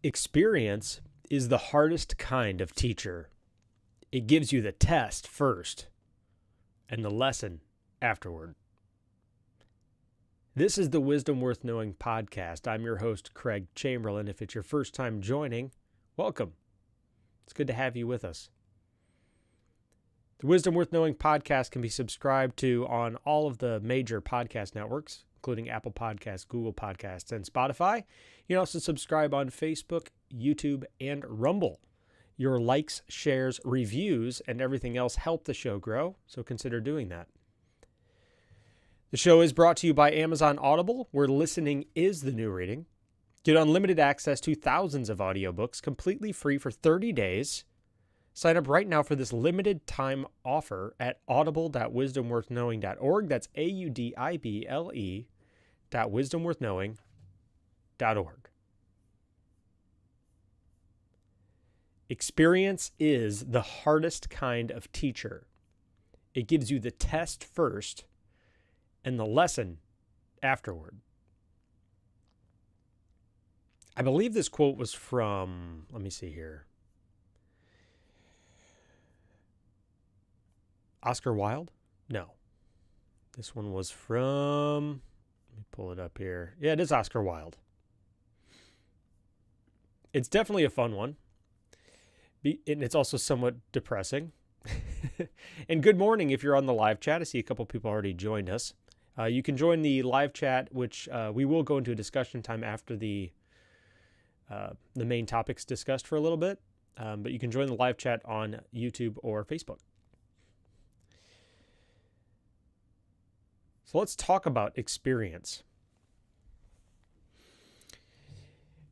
Experience is the hardest kind of teacher. It gives you the test first and the lesson afterward. This is the Wisdom Worth Knowing podcast. I'm your host, Craig Chamberlain. If it's your first time joining, welcome. It's good to have you with us. The Wisdom Worth Knowing podcast can be subscribed to on all of the major podcast networks, including Apple Podcasts, Google Podcasts, and Spotify. You can also subscribe on Facebook, YouTube, and Rumble. Your likes, shares, reviews, and everything else help the show grow, so consider doing that. The show is brought to you by Amazon Audible, where listening is the new reading. Get unlimited access to thousands of audiobooks completely free for 30 days. Sign up right now for this limited time offer at audible.wisdomworthknowing.org. That's audible.wisdomworthknowing.org. Experience is the hardest kind of teacher. It gives you the test first and the lesson afterward. I believe this quote was from, let me see here, Oscar Wilde? No. This one was from, let me pull it up here. Yeah, it is Oscar Wilde. It's definitely a fun one. And it's also somewhat depressing. And good morning if you're on the live chat. I see a couple people already joined us. You can join the live chat, which we will go into a discussion time after the main topics discussed for a little bit. But you can join the live chat on YouTube or Facebook. So let's talk about experience.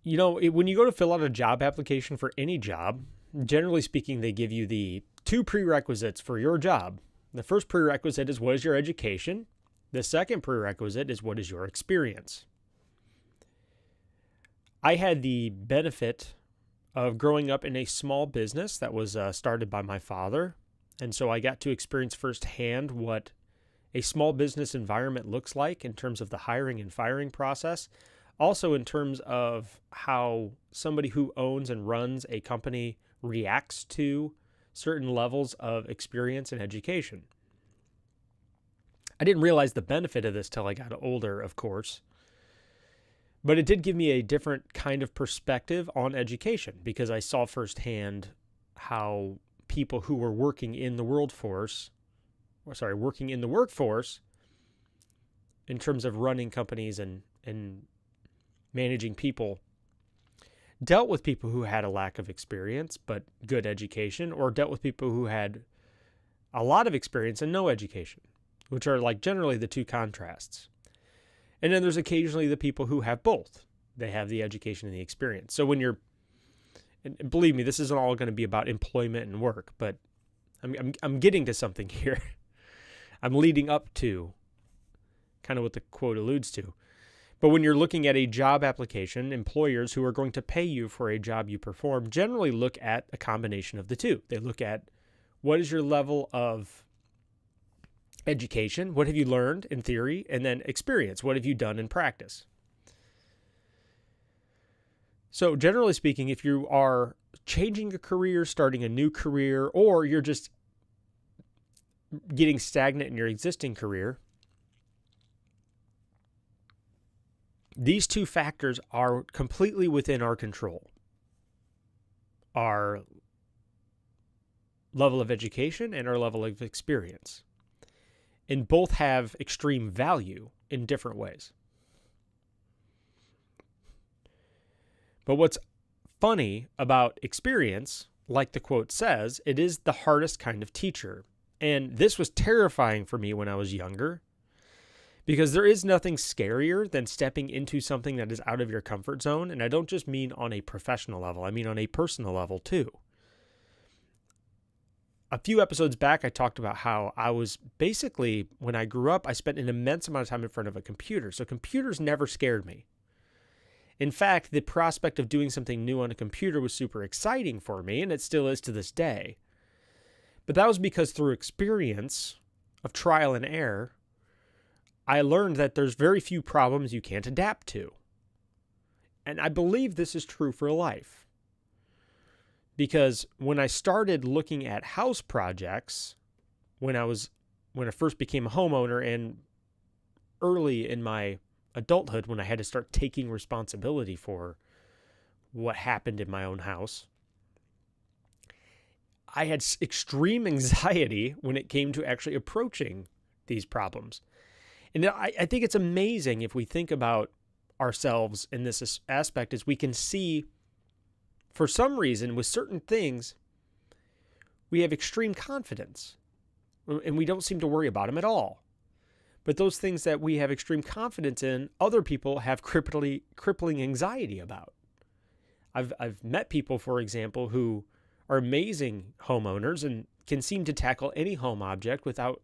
You know, when you go to fill out a job application for any job, generally speaking, they give you the two prerequisites for your job. The first prerequisite is what is your education? The second prerequisite is what is your experience? I had the benefit of growing up in a small business that was started by my father. And so I got to experience firsthand what a small business environment looks like in terms of the hiring and firing process. Also in terms of how somebody who owns and runs a company reacts to certain levels of experience and education. I didn't realize the benefit of this till I got older, of course. But it did give me a different kind of perspective on education because I saw firsthand how people who were working in the workforce in terms of running companies and managing people dealt with people who had a lack of experience but good education, or dealt with people who had a lot of experience and no education, which are like generally the two contrasts. And then there's occasionally the people who have both. They have the education and the experience. So when you're, and believe me, this isn't all going to be about employment and work, but I'm getting to something here. I'm leading up to kind of what the quote alludes to. But when you're looking at a job application, employers who are going to pay you for a job you perform generally look at a combination of the two. They look at what is your level of education, what have you learned in theory, and then experience, what have you done in practice. So generally speaking, if you are changing a career, starting a new career, or you're just getting stagnant in your existing career, these two factors are completely within our control. Our level of education and our level of experience. And both have extreme value in different ways. But what's funny about experience, like the quote says, it is the hardest kind of teacher. And this was terrifying for me when I was younger, because there is nothing scarier than stepping into something that is out of your comfort zone. And I don't just mean on a professional level, I mean on a personal level too. A few episodes back, I talked about how I was basically, when I grew up, I spent an immense amount of time in front of a computer. So computers never scared me. In fact, the prospect of doing something new on a computer was super exciting for me, and it still is to this day. But that was because through experience of trial and error, I learned that there's very few problems you can't adapt to. And I believe this is true for life. Because when I started looking at house projects, when I first became a homeowner and early in my adulthood, when I had to start taking responsibility for what happened in my own house, I had extreme anxiety when it came to actually approaching these problems. And I think it's amazing if we think about ourselves in this aspect, is we can see, for some reason, with certain things, we have extreme confidence and we don't seem to worry about them at all. But those things that we have extreme confidence in, other people have crippling anxiety about. I've met people, for example, who are amazing homeowners and can seem to tackle any home object without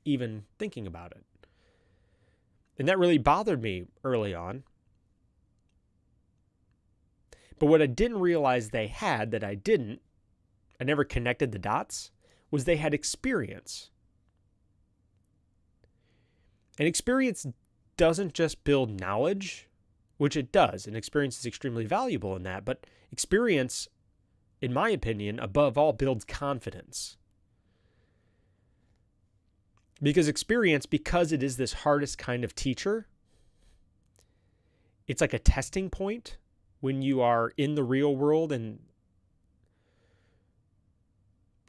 even thinking about it. And that really bothered me early on. But what I didn't realize they had that I didn't, I never connected the dots, was they had experience. And experience doesn't just build knowledge, which it does, and experience is extremely valuable in that, but experience, in my opinion, above all, builds confidence. Because experience, because it is this hardest kind of teacher, it's like a testing point when you are in the real world and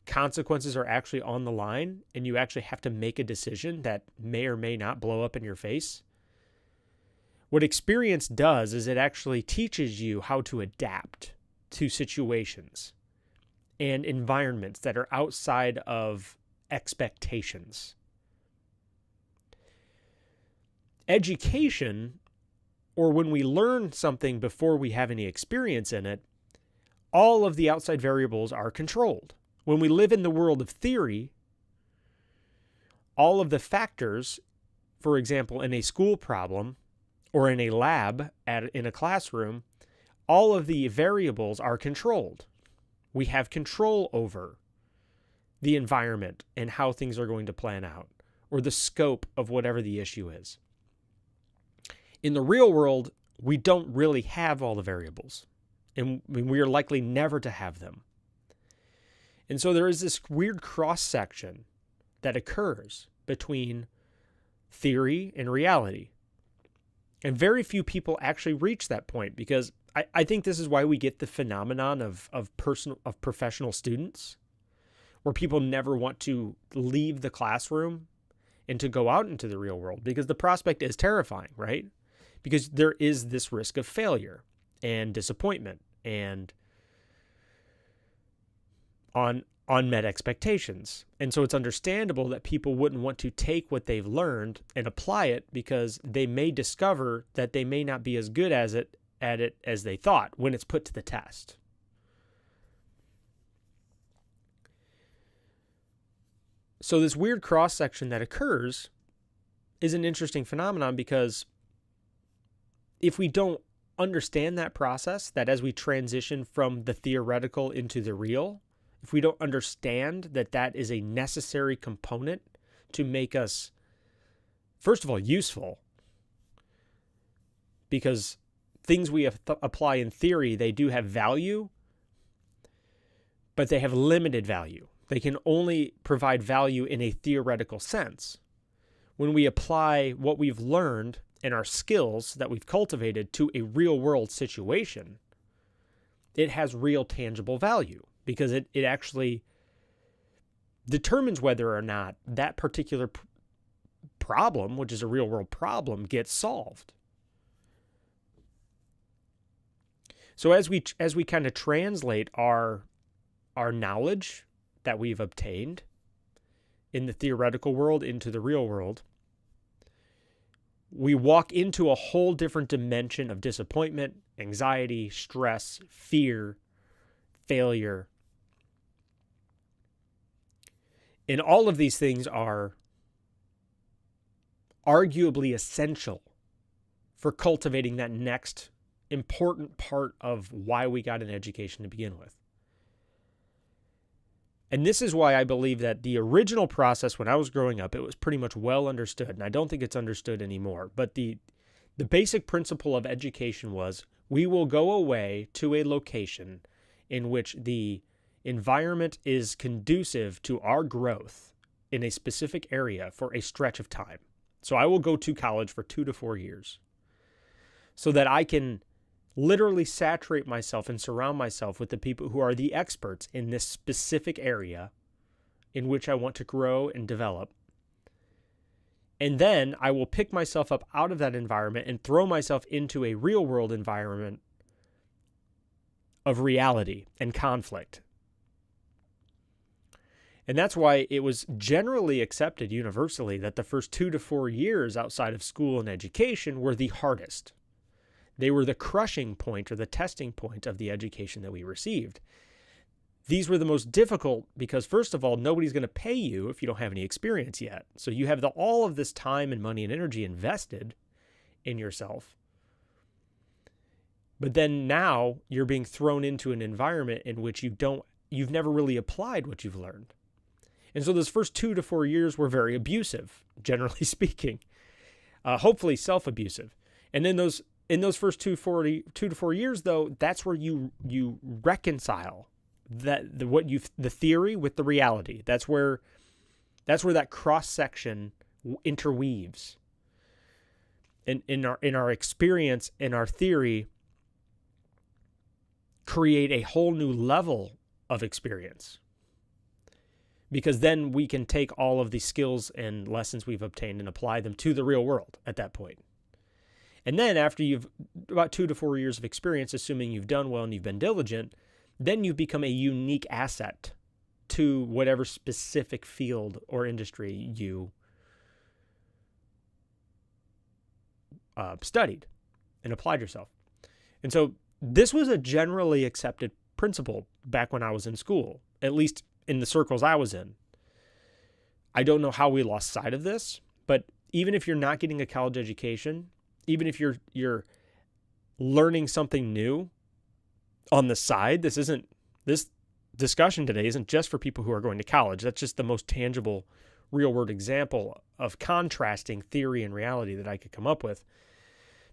consequences are actually on the line and you actually have to make a decision that may or may not blow up in your face. What experience does is it actually teaches you how to adapt to situations and environments that are outside of expectations. Education, or when we learn something before we have any experience in it, all of the outside variables are controlled. When we live in the world of theory, all of the factors, for example, in a school problem or in a lab in a classroom, all of the variables are controlled. We have control over the environment and how things are going to plan out, or the scope of whatever the issue is. In the real world, we don't really have all the variables, and we are likely never to have them. And so there is this weird cross-section that occurs between theory and reality. And very few people actually reach that point, because I think this is why we get the phenomenon of professional students, where people never want to leave the classroom and to go out into the real world, because the prospect is terrifying, right? Because there is this risk of failure and disappointment and unmet expectations. And so it's understandable that people wouldn't want to take what they've learned and apply it, because they may discover that they may not be as good at it as they thought when it's put to the test. So this weird cross-section that occurs is an interesting phenomenon, because if we don't understand that process, that as we transition from the theoretical into the real, if we don't understand that that is a necessary component to make us, first of all, useful, because things we apply in theory, they do have value, but they have limited value. They can only provide value in a theoretical sense. When we apply what we've learned and our skills that we've cultivated to a real world situation, it has real tangible value, because it actually determines whether or not that particular problem, which is a real world problem, gets solved. So as we kind of translate our knowledge that we've obtained in the theoretical world into the real world, we walk into a whole different dimension of disappointment, anxiety, stress, fear, failure. And all of these things are arguably essential for cultivating that next important part of why we got an education to begin with. And this is why I believe that the original process when I was growing up, it was pretty much well understood, and I don't think it's understood anymore, but the The basic principle of education was we will go away to a location in which the environment is conducive to our growth in a specific area for a stretch of time. So I will go to college for 2 to 4 years so that I can literally saturate myself and surround myself with the people who are the experts in this specific area in which I want to grow and develop. And then I will pick myself up out of that environment and throw myself into a real world environment of reality and conflict. And that's why it was generally accepted universally that the first 2 to 4 years outside of school and education were the hardest. They were the crushing point or the testing point of the education that we received. These were the most difficult because, first of all, nobody's going to pay you if you don't have any experience yet. So you have all of this time and money and energy invested in yourself. But then now you're being thrown into an environment in which you've never really applied what you've learned. And so those first 2 to 4 years were very abusive, generally speaking, hopefully self-abusive. And in those first 2 to 4 years, though, that's where you reconcile the theory with the reality. That's where that cross section interweaves. In our experience, in our theory, create a whole new level of experience. Because then we can take all of the skills and lessons we've obtained and apply them to the real world at that point. And then after you've about 2 to 4 years of experience, assuming you've done well and you've been diligent, then you've become a unique asset to whatever specific field or industry you studied and applied yourself. And so this was a generally accepted principle back when I was in school, at least in the circles I was in. I don't know how we lost sight of this, but even if you're not getting a college education, even if you're learning something new on the side, this discussion today isn't just for people who are going to college. That's just the most tangible, real-world example of contrasting theory and reality that I could come up with,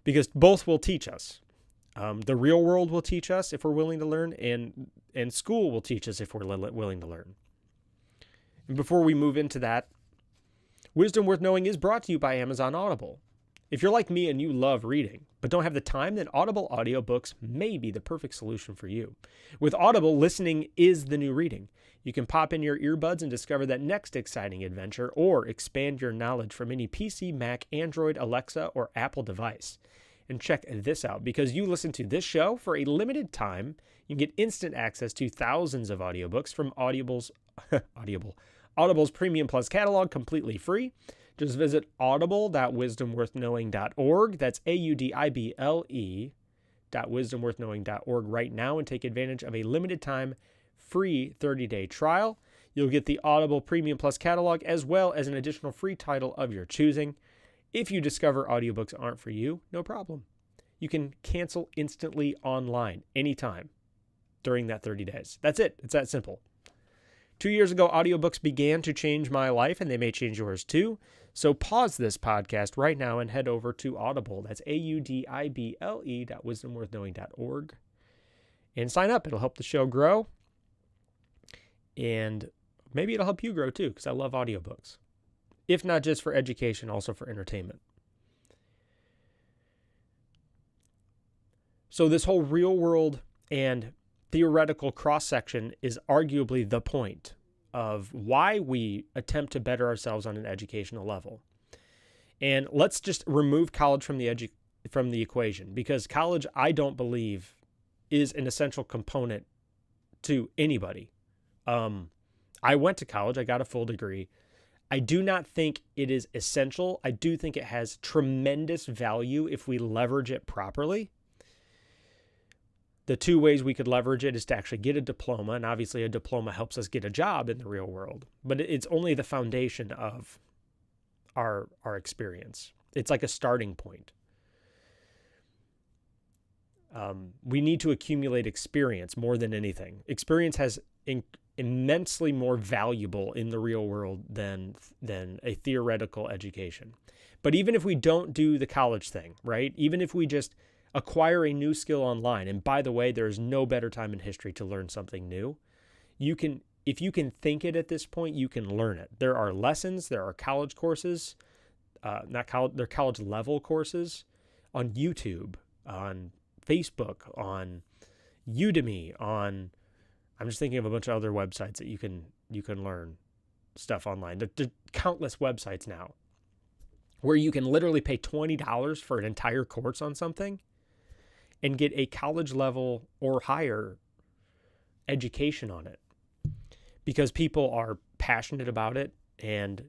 because both will teach us. The real world will teach us if we're willing to learn, and school will teach us if we're willing to learn. And before we move into that, Wisdom Worth Knowing is brought to you by Amazon Audible. If you're like me and you love reading, but don't have the time, then Audible audiobooks may be the perfect solution for you. With Audible, listening is the new reading. You can pop in your earbuds and discover that next exciting adventure, or expand your knowledge from any PC, Mac, Android, Alexa, or Apple device. And check this out, because you listen to this show for a limited time, you can get instant access to thousands of audiobooks from Audible's Premium Plus catalog completely free. Just visit audible.wisdomworthknowing.org. That's audible.wisdomworthknowing.org right now and take advantage of a limited time free 30-day trial. You'll get the Audible Premium Plus catalog as well as an additional free title of your choosing. If you discover audiobooks aren't for you, no problem. You can cancel instantly online anytime during that 30 days. That's it. It's that simple. 2 years ago, audiobooks began to change my life, and they may change yours too. So pause this podcast right now and head over to Audible. That's audible.wisdomworthknowing.org and sign up. It'll help the show grow, and maybe it'll help you grow too, because I love audiobooks. If not just for education, also for entertainment. So this whole real world and theoretical cross-section is arguably the point of why we attempt to better ourselves on an educational level. And let's just remove college from the equation, because college, I don't believe, is an essential component to anybody. I went to college. I got a full degree. I do not think it is essential. I do think it has tremendous value if we leverage it properly. The two ways we could leverage it is to actually get a diploma, and obviously a diploma helps us get a job in the real world, but it's only the foundation of our experience. It's like a starting point. We need to accumulate experience more than anything. Experience has immensely more valuable in the real world than a theoretical education. But even if we don't do the college thing, right? Even if we just acquire a new skill online, and by the way, there is no better time in history to learn something new. If you can think it at this point, you can learn it. There are lessons, there are college courses, they're college level courses on YouTube, on Facebook, on Udemy, I'm just thinking of a bunch of other websites that you can learn stuff online. There are countless websites now where you can literally pay $20 for an entire course on something and get a college level or higher education on it because people are passionate about it and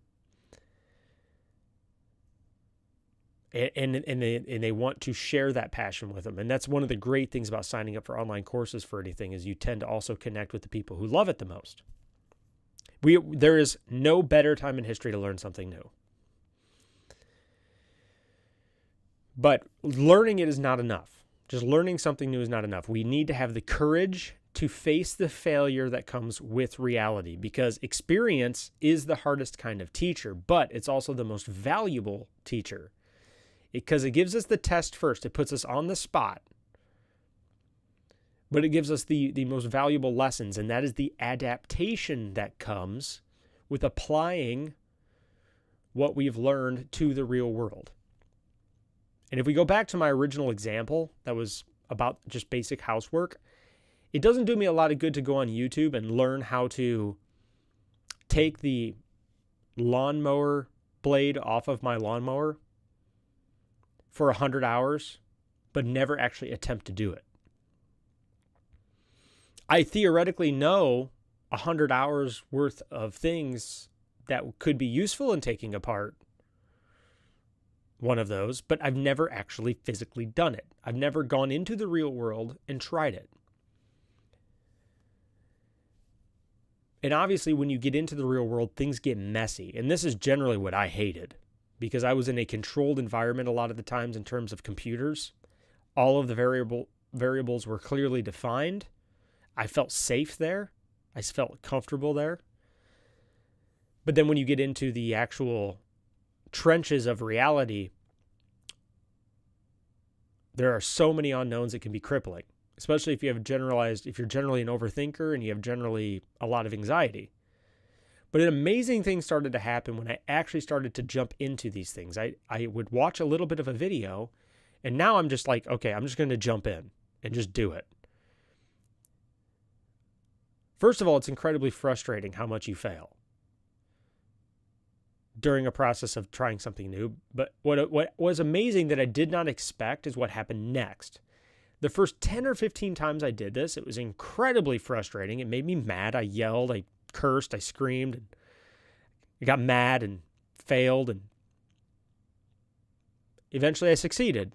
they want to share that passion with them. And that's one of the great things about signing up for online courses for anything is you tend to also connect with the people who love it the most. There is no better time in history to learn something new. But learning it is not enough. Just learning something new is not enough. We need to have the courage to face the failure that comes with reality because experience is the hardest kind of teacher, but it's also the most valuable teacher because it gives us the test first. It puts us on the spot, but it gives us the most valuable lessons, and that is the adaptation that comes with applying what we've learned to the real world. And if we go back to my original example that was about just basic housework, it doesn't do me a lot of good to go on YouTube and learn how to take the lawnmower blade off of my lawnmower for 100 hours, but never actually attempt to do it. I theoretically know 100 hours worth of things that could be useful in taking apart one of those, but I've never actually physically done it. I've never gone into the real world and tried it. And obviously, when you get into the real world, things get messy. And this is generally what I hated because I was in a controlled environment a lot of the times in terms of computers. All of the variables were clearly defined. I felt safe there. I felt comfortable there. But then when you get into the actual trenches of reality, there are so many unknowns that can be crippling, especially if you're generally an overthinker and you have generally a lot of anxiety. But an amazing thing started to happen when I actually started to jump into these things. I would watch a little bit of a video, and now I'm just like, okay, I'm just going to jump in and just do it. First of all, it's incredibly frustrating how much you fail during a process of trying something new. But what was amazing that I did not expect is what happened next. The first 10 or 15 times I did this, it was incredibly frustrating. It made me mad. I yelled, I cursed, I screamed, and I got mad and failed. And eventually I succeeded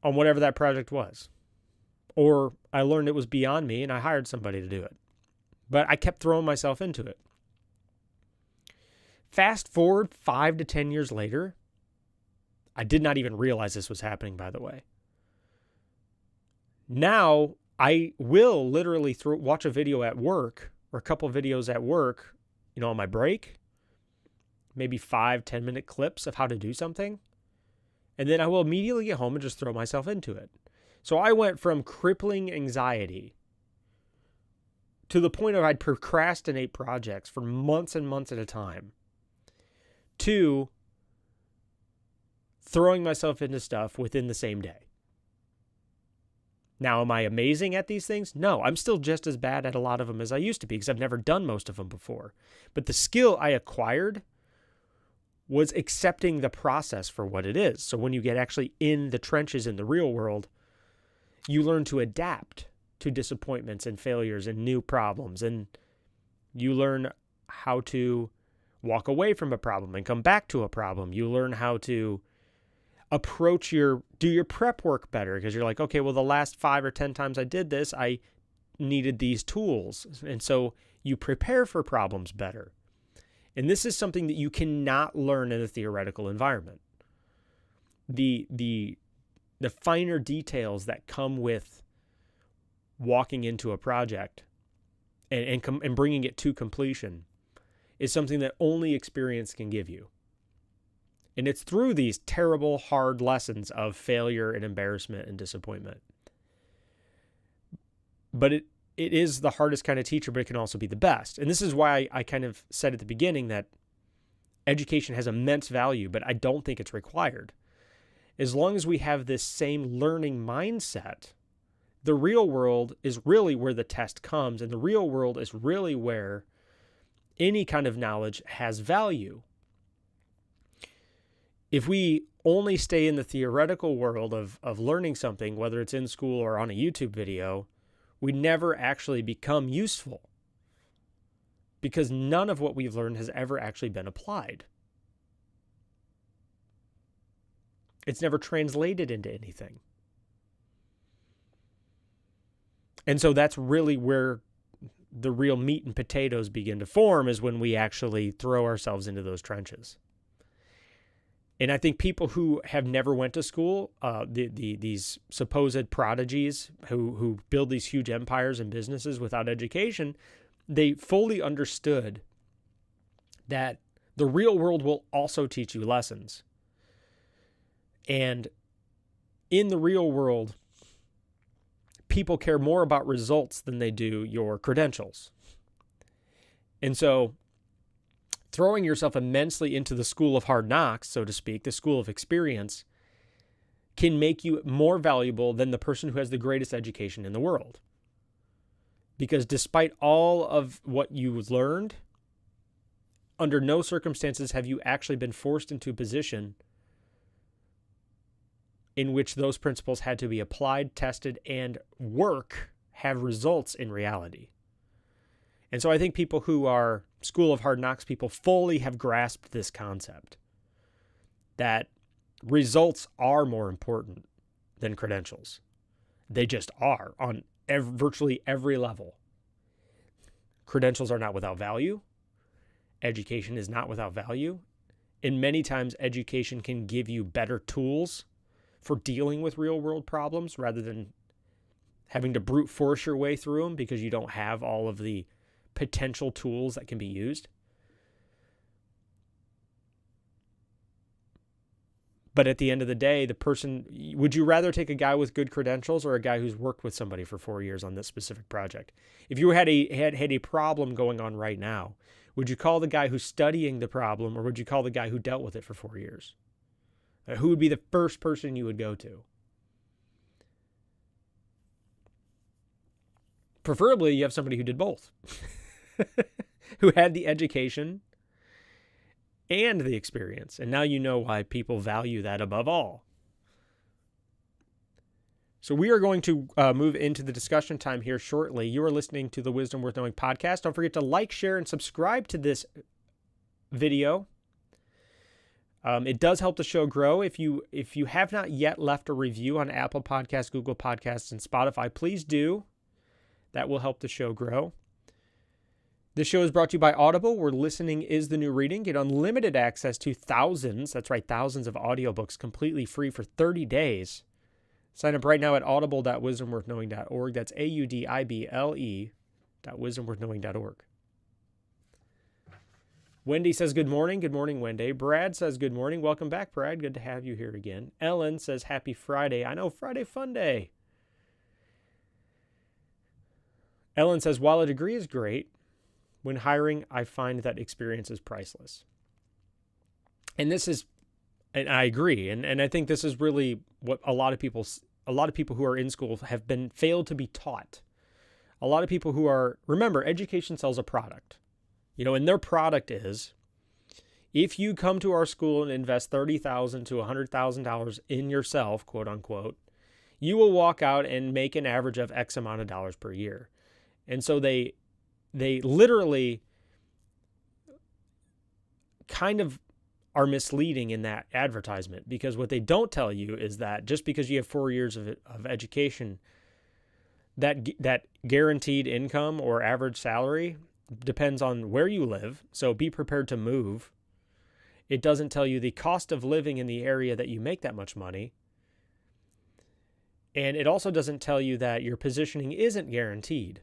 on whatever that project was. Or I learned it was beyond me and I hired somebody to do it. But I kept throwing myself into it. Fast forward 5 to 10 years later, I did not even realize this was happening, by the way. Now, I will literally watch a video at work or a couple of videos at work, on my break, maybe 5-10 minute clips of how to do something. And then I will immediately get home and just throw myself into it. So I went from crippling anxiety to the point of I'd procrastinate projects for months and months at a time to throwing myself into stuff within the same day. Now, am I amazing at these things? No, I'm still just as bad at a lot of them as I used to be because I've never done most of them before. But the skill I acquired was accepting the process for what it is. So when you get actually in the trenches in the real world, you learn to adapt to disappointments and failures and new problems. And you learn how to walk away from a problem and come back to a problem. You learn how to do your prep work better because you're like, okay, well, the last 5 or 10 times I did this, I needed these tools. And so you prepare for problems better. And this is something that you cannot learn in a theoretical environment. The finer details that come with walking into a project and bringing it to completion is something that only experience can give you. And it's through these terrible, hard lessons of failure and embarrassment and disappointment. But it is the hardest kind of teacher, but it can also be the best. And this is why I kind of said at the beginning that education has immense value, but I don't think it's required. As long as we have this same learning mindset, the real world is really where the test comes, and the real world is really where any kind of knowledge has value. If we only stay in the theoretical world of learning something, whether it's in school or on a YouTube video, we never actually become useful, because none of what we've learned has ever actually been applied. It's never translated into anything. And so that's really where the real meat and potatoes begin to form, is when we actually throw ourselves into those trenches. And I think people who have never went to school, these supposed prodigies who build these huge empires and businesses without education, they fully understood that the real world will also teach you lessons. And in the real world, people care more about results than they do your credentials. And so throwing yourself immensely into the school of hard knocks, so to speak, the school of experience, can make you more valuable than the person who has the greatest education in the world. Because despite all of what you've learned, under no circumstances have you actually been forced into a position in which those principles had to be applied, tested, and have results in reality. And so I think people who are School of Hard Knocks people fully have grasped this concept, that results are more important than credentials. They just are on virtually every level. Credentials are not without value. Education is not without value. And many times education can give you better tools for dealing with real world problems rather than having to brute force your way through them because you don't have all of the potential tools that can be used. But at the end of the day, would you rather take a guy with good credentials or a guy who's worked with somebody for 4 years on this specific project? If you had a problem going on right now, would you call the guy who's studying the problem, or would you call the guy who dealt with it for 4 years? Who would be the first person you would go to? Preferably, you have somebody who did both, who had the education and the experience. And now you know why people value that above all. So we are going to move into the discussion time here shortly. You are listening to the Wisdom Worth Knowing podcast. Don't forget to like, share, and subscribe to this video. It does help the show grow. If you have not yet left a review on Apple Podcasts, Google Podcasts, and Spotify, please do. That will help the show grow. This show is brought to you by Audible, where listening is the new reading. Get unlimited access to thousands of audiobooks completely free for 30 days. Sign up right now at audible.wisdomworthknowing.org. That's audible.wisdomworthknowing.org. Wendy says good morning. Good morning, Wendy. Brad says good morning. Welcome back, Brad. Good to have you here again. Ellen says happy Friday. I know, Friday fun day. Ellen says, while a degree is great, when hiring, I find that experience is priceless. And I agree. And I think this is really what a lot of people who are in school have been failed to be taught. A lot of people remember, education sells a product, and their product is, if you come to our school and invest $30,000 to $100,000 in yourself, quote unquote, you will walk out and make an average of X amount of dollars per year. And so they literally kind of are misleading in that advertisement, because what they don't tell you is that just because you have 4 years of education, that guaranteed income or average salary depends on where you live. So be prepared to move. It doesn't tell you the cost of living in the area that you make that much money. And it also doesn't tell you that your positioning isn't guaranteed.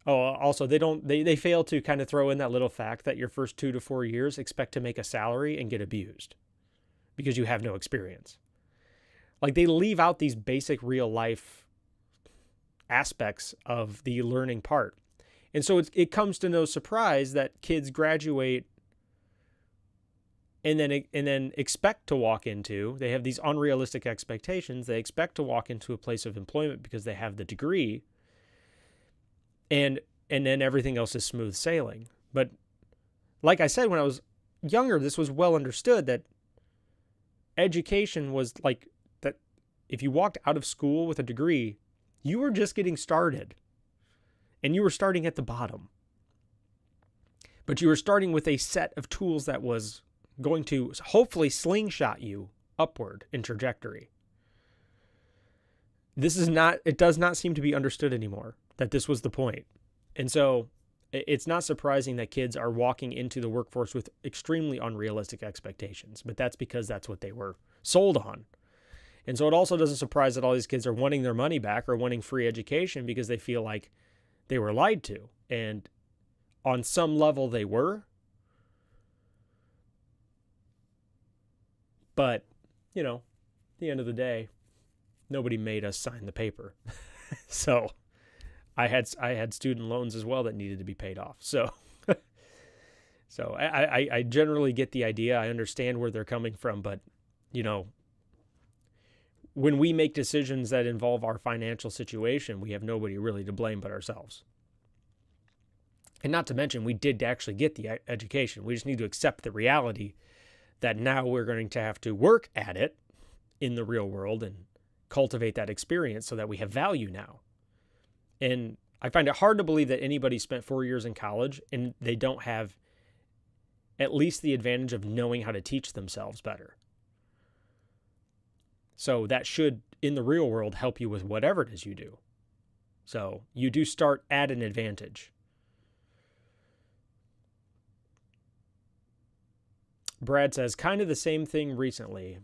Oh, also they fail to kind of throw in that little fact that your first 2 to 4 years expect to make a salary and get abused because you have no experience. Like, they leave out these basic real life aspects of the learning part. And so it comes to no surprise that kids graduate and then expect to walk into, they have these unrealistic expectations. They expect to walk into a place of employment because they have the degree, and then everything else is smooth sailing. But like I said, when I was younger, this was well understood that education was like that. If you walked out of school with a degree, you were just getting started, and you were starting at the bottom. But you were starting with a set of tools that was going to hopefully slingshot you upward in trajectory. It does not seem to be understood anymore that this was the point. And so it's not surprising that kids are walking into the workforce with extremely unrealistic expectations, but that's because that's what they were sold on. And so it also doesn't surprise that all these kids are wanting their money back or wanting free education because they feel like they were lied to. And on some level they were. But, at the end of the day, nobody made us sign the paper. So I had student loans as well that needed to be paid off. So I generally get the idea. I understand where they're coming from, but when we make decisions that involve our financial situation, we have nobody really to blame but ourselves. And not to mention, we did actually get the education. We just need to accept the reality that now we're going to have to work at it in the real world and cultivate that experience so that we have value now. And I find it hard to believe that anybody spent 4 years in college and they don't have at least the advantage of knowing how to teach themselves better. So that should, in the real world, help you with whatever it is you do. So you do start at an advantage. Brad says, kind of the same thing recently,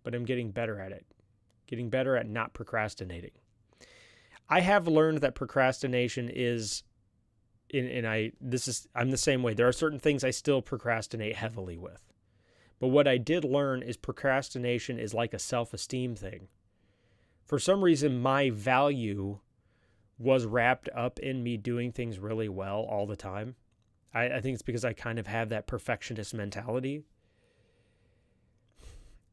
but I'm getting better at it. Getting better at not procrastinating. I have learned that procrastination is, I'm the same way. There are certain things I still procrastinate heavily with. But what I did learn is procrastination is like a self-esteem thing. For some reason, my value was wrapped up in me doing things really well all the time. I think it's because I kind of have that perfectionist mentality.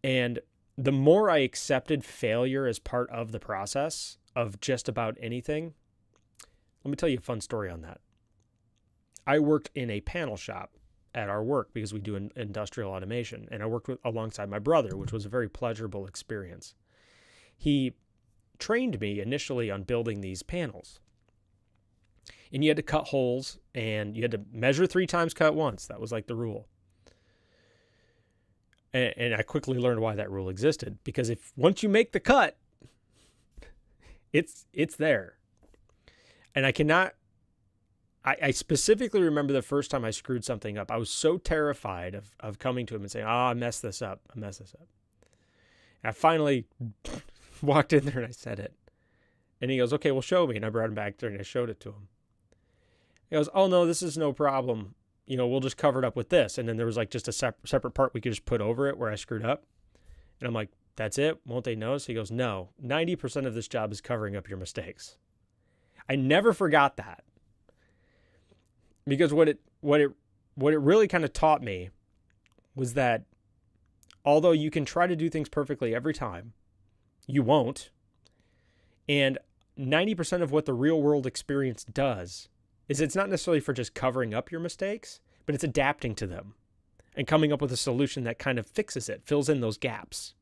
And the more I accepted failure as part of the process of just about anything, let me tell you a fun story on that. I worked in a panel shop at our work because we do industrial automation, and I worked alongside my brother, which was a very pleasurable experience. He trained me initially on building these panels. And you had to cut holes, and you had to measure 3 times, cut once. That was like the rule. And I quickly learned why that rule existed, because once you make the cut, it's there. And I specifically remember the first time I screwed something up. I was so terrified of coming to him and saying, I messed this up. And I finally walked in there and I said it. And he goes, okay, well, show me. And I brought him back there and I showed it to him. He goes, oh, no, this is no problem. We'll just cover it up with this. And then there was like just a separate part we could just put over it where I screwed up. And I'm like, that's it? Won't they notice? He goes, no, 90% of this job is covering up your mistakes. I never forgot that. Because what it really kind of taught me was that although you can try to do things perfectly every time, you won't. And 90% of what the real world experience does is it's not necessarily for just covering up your mistakes, but it's adapting to them and coming up with a solution that kind of fixes it, fills in those gaps.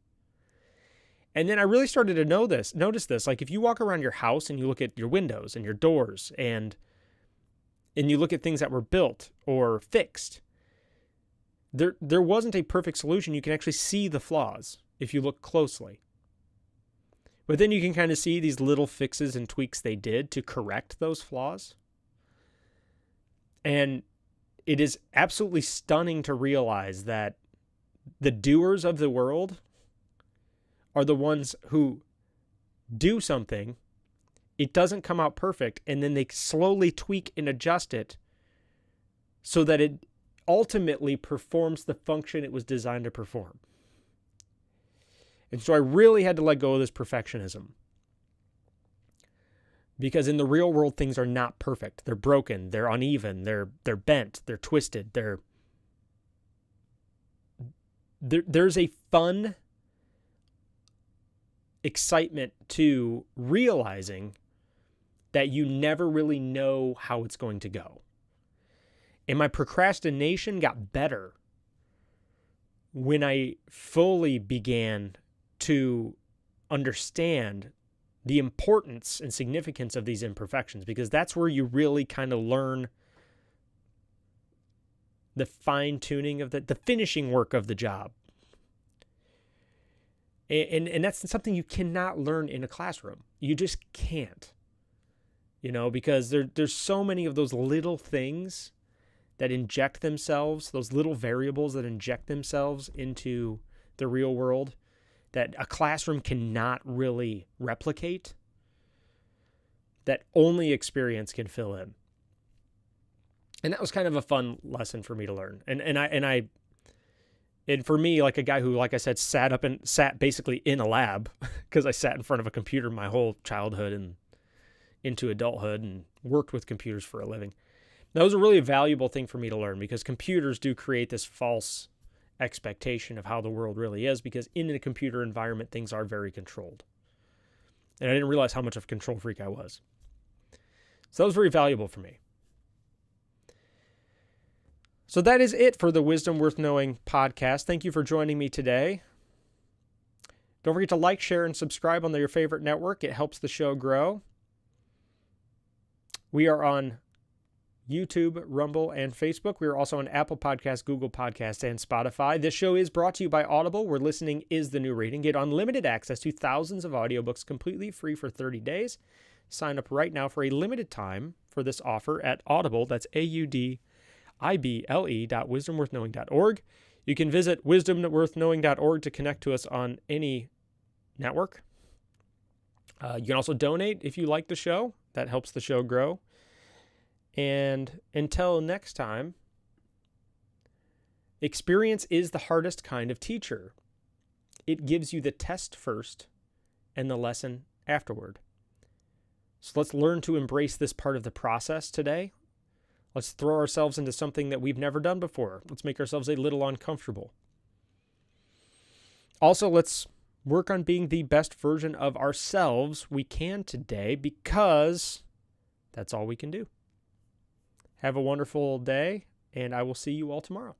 And then I really started to notice this. Like if you walk around your house and you look at your windows and your doors and you look at things that were built or fixed, there wasn't a perfect solution. You can actually see the flaws if you look closely. But then you can kind of see these little fixes and tweaks they did to correct those flaws. And it is absolutely stunning to realize that the doers of the world are the ones who do something it doesn't come out perfect, and then they slowly tweak and adjust it so that it ultimately performs the function it was designed to perform. And so I really had to let go of this perfectionism. Because in the real world, things are not perfect. They're broken, they're uneven, they're bent, they're twisted, there's a fun excitement to realizing that you never really know how it's going to go. And my procrastination got better when I fully began to understand the importance and significance of these imperfections, because that's where you really kind of learn the fine-tuning of the finishing work of the job. And that's something you cannot learn in a classroom. You just can't. Because there's so many of those little things that inject themselves, those little variables that inject themselves into the real world that a classroom cannot really replicate, that only experience can fill in. And that was kind of a fun lesson for me to learn. And for me, like a guy who, like I said, sat basically in a lab, because I sat in front of a computer my whole childhood and into adulthood and worked with computers for a living. That was a really valuable thing for me to learn, because computers do create this false expectation of how the world really is, because in a computer environment, things are very controlled. And I didn't realize how much of a control freak I was. So that was very valuable for me. So that is it for the Wisdom Worth Knowing podcast. Thank you for joining me today. Don't forget to like, share, and subscribe on your favorite network. It helps the show grow. We are on YouTube, Rumble, and Facebook. We are also on Apple Podcasts, Google Podcasts, and Spotify. This show is brought to you by Audible, where listening is the new reading. Get unlimited access to thousands of audiobooks completely free for 30 days. Sign up right now for a limited time for this offer at Audible. That's audible.wisdomworthknowing.org. You can visit wisdomworthknowing.org to connect to us on any network. You can also donate if you like the show. That helps the show grow. And until next time, experience is the hardest kind of teacher. It gives you the test first and the lesson afterward. So let's learn to embrace this part of the process today. Let's throw ourselves into something that we've never done before. Let's make ourselves a little uncomfortable. Also, let's work on being the best version of ourselves we can today, because that's all we can do. Have a wonderful day, and I will see you all tomorrow.